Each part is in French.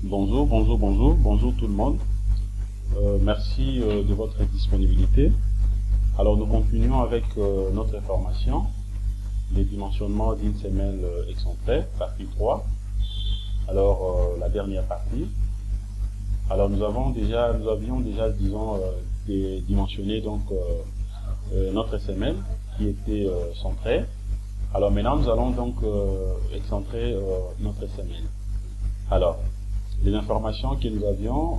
Bonjour tout le monde. Merci de votre disponibilité. Alors nous continuons avec notre formation, les dimensionnements d'une semelle excentrée, partie 3. Alors la dernière partie. Alors nous avions déjà, disons, dimensionné donc notre semelle qui était centrée. Alors maintenant nous allons donc excentrer notre semelle. Alors, les informations que nous avions,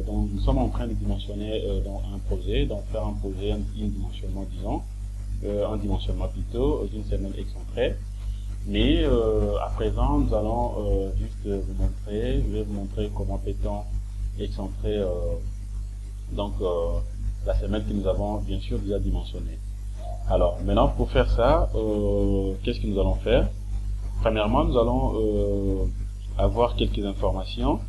donc nous sommes en train de dimensionner dans un projet, donc faire un projet, un dimensionnement, disons, un dimensionnement plutôt d'une semelle excentrée. Mais à présent, nous allons juste vous montrer, je vais vous montrer comment peut-on excentrer donc la semelle que nous avons bien sûr déjà dimensionnée. Alors maintenant, pour faire ça, qu'est-ce que nous allons faire? Premièrement, nous allons avoir quelques informations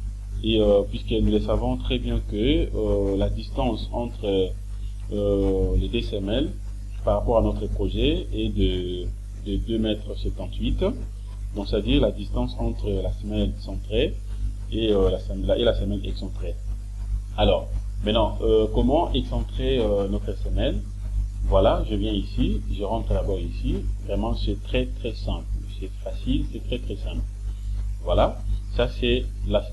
et puisque nous le savons très bien que la distance entre les deux semelles par rapport à notre projet est de 2,78 m, donc c'est-à-dire la distance entre la semelle centrée et la semelle excentrée. Alors maintenant, comment excentrer notre semelle? Voilà, je viens ici, je rentre d'abord ici. Vraiment, c'est très simple, c'est facile, c'est très simple. Voilà, ça c'est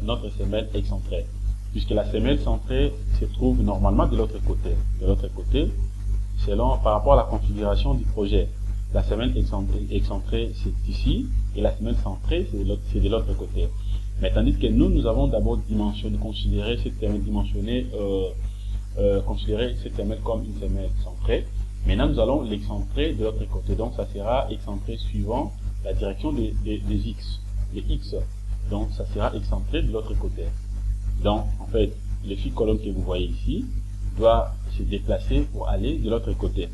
notre semelle excentrée, puisque la semelle centrée se trouve normalement de l'autre côté. De l'autre côté, par rapport à la configuration du projet, la semelle excentrée c'est ici, et la semelle centrée c'est de l'autre côté. Mais tandis que nous avons d'abord considéré cette semelle comme une semelle centrée. Maintenant nous allons l'excentrer de l'autre côté, donc ça sera excentré suivant la direction des X. Les X, donc ça sera excentré de l'autre côté. Donc en fait, le fil colonne que vous voyez ici doit se déplacer pour aller de l'autre côté.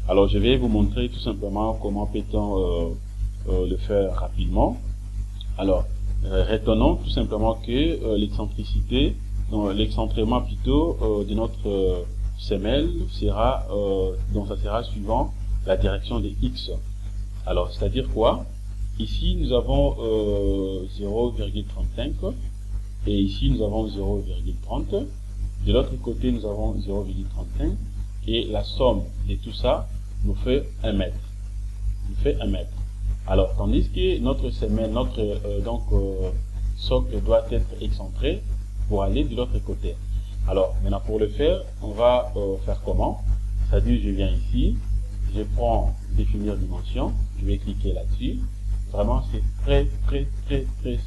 Alors je vais vous montrer tout simplement comment peut-on le faire rapidement. Alors retenons tout simplement que l'excentricité, l'excentrement plutôt de notre semelle sera donc ça sera suivant la direction des X. Alors c'est à dire quoi? Ici, nous avons 0,35 et ici, nous avons 0,30. De l'autre côté, nous avons 0,35 et la somme de tout ça nous fait 1 mètre. Nous fait 1 mètre. Alors, tandis que notre semelle, notre socle doit être excentré pour aller de l'autre côté. Alors, maintenant, pour le faire, on va faire comment? C'est-à-dire, je viens ici, je prends définir dimension, je vais cliquer là-dessus. Vraiment, c'est très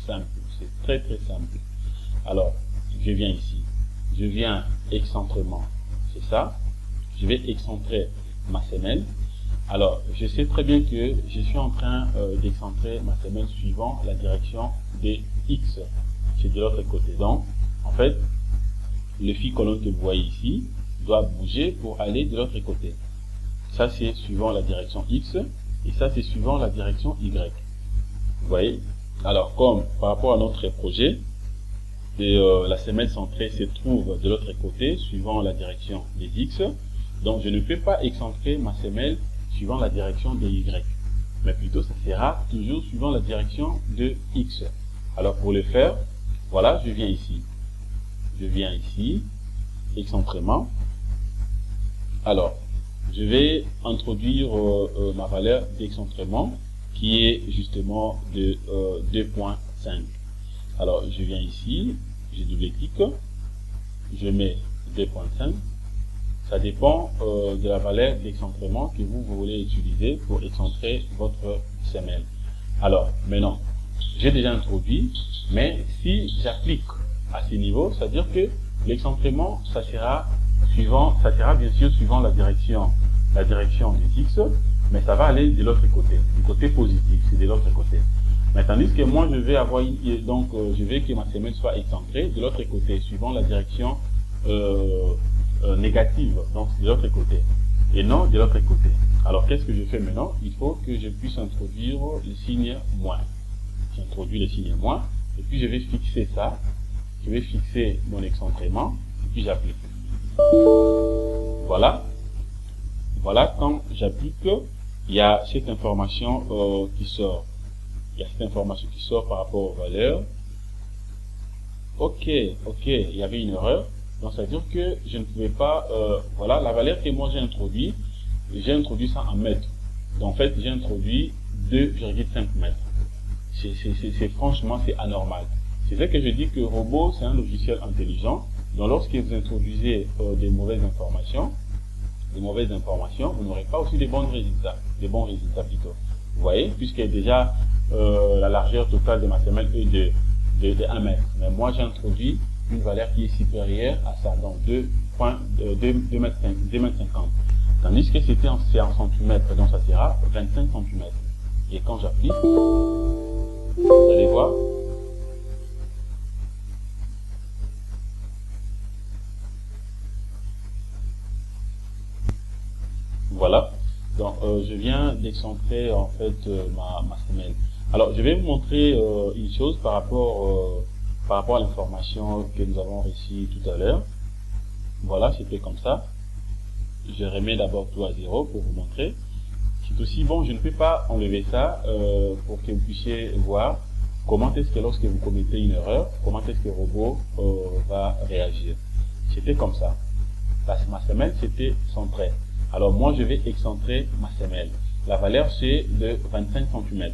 simple. C'est très simple. Alors, je viens ici. Je viens excentrement. C'est ça. Je vais excentrer ma semelle. Alors, je sais très bien que je suis en train d'excentrer ma semelle suivant la direction des X. C'est de l'autre côté. Donc, en fait, le fil colonne que vous voyez ici doit bouger pour aller de l'autre côté. Ça, c'est suivant la direction X. Et ça, c'est suivant la direction Y. Vous voyez? Alors, comme par rapport à notre projet, la semelle centrée se trouve de l'autre côté, suivant la direction des X, donc je ne peux pas excentrer ma semelle suivant la direction des Y, mais plutôt ça sera toujours suivant la direction de X. Alors, pour le faire, voilà, je viens ici. Je viens ici, excentrement. Alors, je vais introduire ma valeur d'excentrement, qui est justement de 2,5. Alors je viens ici, je double-clique, je mets 2,5. Ça dépend de la valeur d'excentrement que vous voulez utiliser pour excentrer votre semelle. Alors maintenant, j'ai déjà introduit, mais si j'applique à ce niveau, c'est-à-dire que l'excentrement, ça sera bien sûr suivant la direction des X, mais ça va aller de l'autre côté, du côté positif, c'est de l'autre côté. Mais tandis que moi je vais avoir je veux que ma semelle soit excentrée de l'autre côté, suivant la direction négative, donc de l'autre côté, et non de l'autre côté. Alors qu'est-ce que je fais maintenant? Il faut que je puisse introduire le signe moins. J'introduis le signe moins, et puis je vais fixer ça, je vais fixer mon excentrement, et puis j'applique. Voilà. Voilà, quand j'applique, il y a cette information qui sort. Il y a cette information qui sort par rapport aux valeurs. ok, il y avait une erreur. Donc ça veut dire que je ne pouvais pas, voilà, la valeur que moi j'ai introduit ça en mètres. Donc en fait, j'ai introduit 2,5 mètres. Franchement, c'est anormal. C'est ça que je dis que Robot, c'est un logiciel intelligent. Donc lorsque vous introduisez des mauvaises informations, vous n'aurez pas aussi des bons résultats plutôt. Vous voyez, puisque déjà la largeur totale de ma semelle est de 1 mètre. Mais moi, j'ai introduit une valeur qui est supérieure à ça, donc 2,50 mètres. Tandis que c'est en centimètres, donc ça sera 25 centimètres. Et quand j'applique, vous allez voir, voilà. Donc je viens d'excentrer en fait ma semelle. Alors je vais vous montrer une chose par rapport à l'information que nous avons reçue tout à l'heure. Voilà, c'était comme ça. Je remets d'abord tout à 0 pour vous montrer. C'est aussi bon, je ne peux pas enlever ça pour que vous puissiez voir comment est-ce que lorsque vous commettez une erreur, comment est-ce que le robot va réagir. C'était comme ça. Ma semelle, c'était centrée. Alors moi, je vais excentrer ma semelle. La valeur, c'est de 25 cm.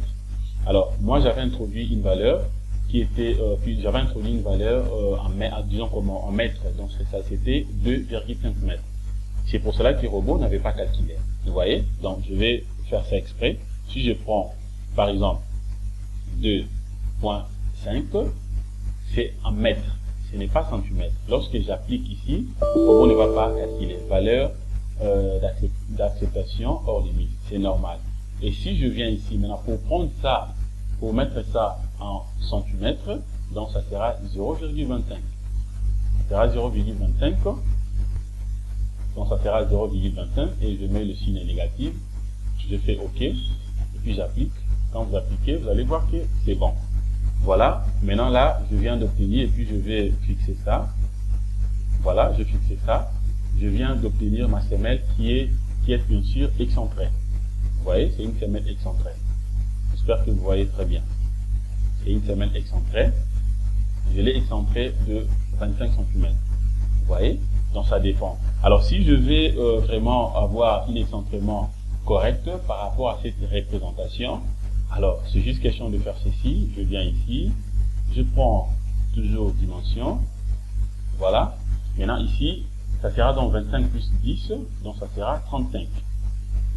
Alors, moi, j'avais introduit une valeur qui était, j'avais introduit une valeur disons comment, en mètres. Donc ça, c'était 2,5 mètres. C'est pour cela que le robot n'avait pas calculé. Vous voyez? Donc, je vais faire ça exprès. Si je prends, par exemple, 2,5, c'est en mètres. Ce n'est pas centimètre. Lorsque j'applique ici, le robot ne va pas calculer. Valeur d'acceptation hors limite. C'est normal. Et si je viens ici, maintenant, pour prendre ça, pour mettre ça en centimètres, donc ça sera 0,25. Ça sera 0,25. Donc ça sera 0,25 et je mets le signe négatif. Je fais OK et puis j'applique. Quand vous appliquez, vous allez voir que c'est bon. Voilà. Maintenant là, je viens d'obtenir et puis je vais fixer ça. Voilà, je fixe ça. Je viens d'obtenir ma semelle qui est bien sûr excentrée. Vous voyez, c'est une semelle excentrée. J'espère que vous voyez très bien. C'est une semelle excentrée. Je l'ai excentrée de 25 cm. Vous voyez? Donc ça dépend. Alors si je vais vraiment avoir un excentrement correct par rapport à cette représentation, alors c'est juste question de faire ceci. Je viens ici, je prends toujours dimension. Voilà. Maintenant ici, ça sera donc 25 plus 10, donc ça sera 35.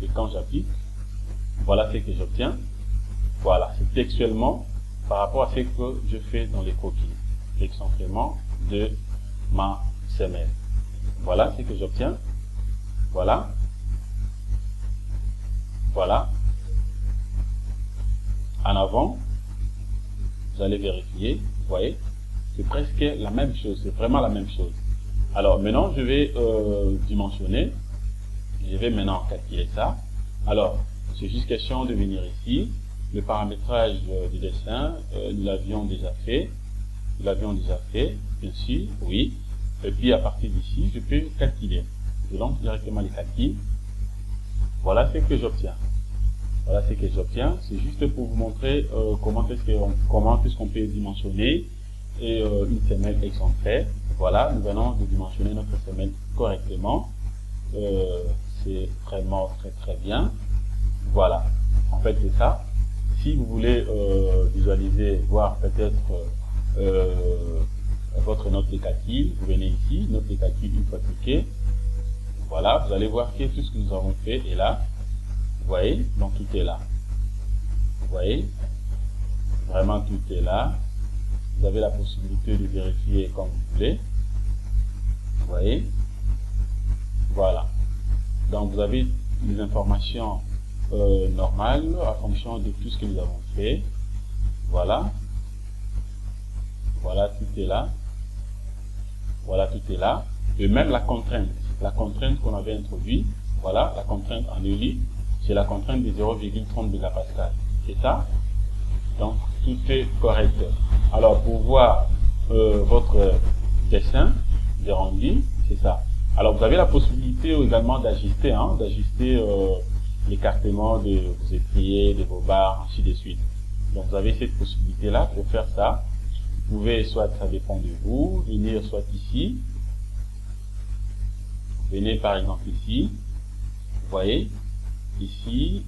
Et quand j'applique, voilà ce que j'obtiens. Voilà, c'est textuellement par rapport à ce que je fais dans les croquis. L'excentrement de ma semelle. Voilà ce que j'obtiens. Voilà. Voilà. En avant, vous allez vérifier. Vous voyez, c'est presque la même chose. C'est vraiment la même chose. Alors maintenant, je vais dimensionner. Je vais maintenant calculer ça. Alors, c'est juste question de venir ici. Le paramétrage du dessin, nous l'avions déjà fait. Bien sûr, oui. Et puis à partir d'ici, je peux calculer. Je lance directement les calculs. Voilà ce que j'obtiens. Voilà ce que j'obtiens. C'est juste pour vous montrer comment est-ce qu'on peut dimensionner et une semelle excentrée. Voilà, nous venons de dimensionner notre semelle correctement. C'est vraiment très bien. Voilà. En fait, c'est ça. Si vous voulez visualiser, voir peut-être votre note de calcul, vous venez ici, note de calcul une fois cliqué. Voilà, vous allez voir que tout ce que nous avons fait est là. Vous voyez, donc tout est là. Vous voyez, vraiment tout est là. Vous avez la possibilité de vérifier comme vous voulez. Vous voyez, voilà. Donc vous avez les informations normales en fonction de tout ce que nous avons fait. Voilà. Voilà, tout est là. Voilà, tout est là. Et même la contrainte qu'on avait introduite, voilà, la contrainte en ELI, c'est la contrainte de 0,30 mégapascal. C'est ça? Donc, tout est correct. Alors, pour voir votre dessin de rendu, c'est ça. Alors, vous avez la possibilité également d'ajuster, l'écartement de vos étriers, de vos barres, ainsi de suite. Donc, vous avez cette possibilité-là pour faire ça. pouvez, soit ça dépend de vous, venir soit ici. Venez par exemple ici. Vous voyez, ici.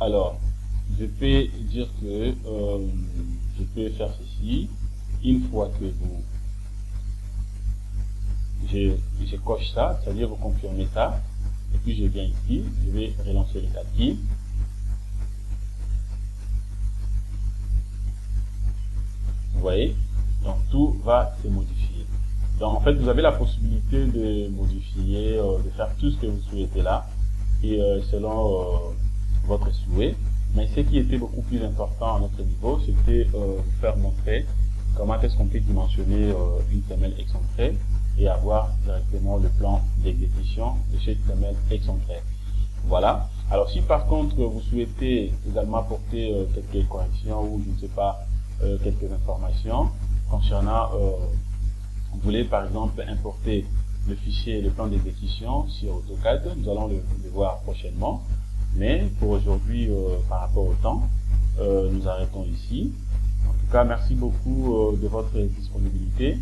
Alors, je peux dire que je peux faire ceci. Une fois que je coche ça, c'est-à-dire vous confirmez ça, et puis je viens ici, je vais relancer le tapis. Vous voyez, donc tout va se modifier. Donc en fait, vous avez la possibilité de modifier, de faire tout ce que vous souhaitez là, et selon votre souhait. Mais ce qui était beaucoup plus important à notre niveau, c'était vous faire montrer comment est-ce qu'on peut dimensionner une semelle excentrée et avoir directement le plan d'exécution de cette semelle excentrée. Voilà. Alors si par contre vous souhaitez également apporter quelques corrections ou je ne sais pas quelques informations concernant, vous voulez par exemple importer le fichier, le plan d'exécution sur AutoCAD, nous allons le voir prochainement. Mais pour aujourd'hui, par rapport au temps, nous arrêtons ici. En tout cas, merci beaucoup de votre disponibilité.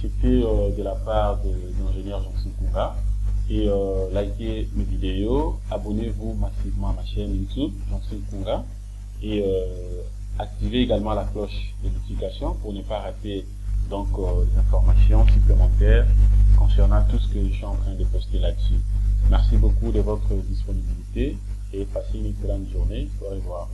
C'était de la part de l'ingénieur Janssen Kunga. Et likez mes vidéos, abonnez-vous massivement à ma chaîne YouTube Janssen Kunga. Et activez également la cloche de notification pour ne pas rater donc les informations supplémentaires concernant tout ce que je suis en train de poster là-dessus. Merci beaucoup de votre disponibilité et passez une excellente journée. Au revoir.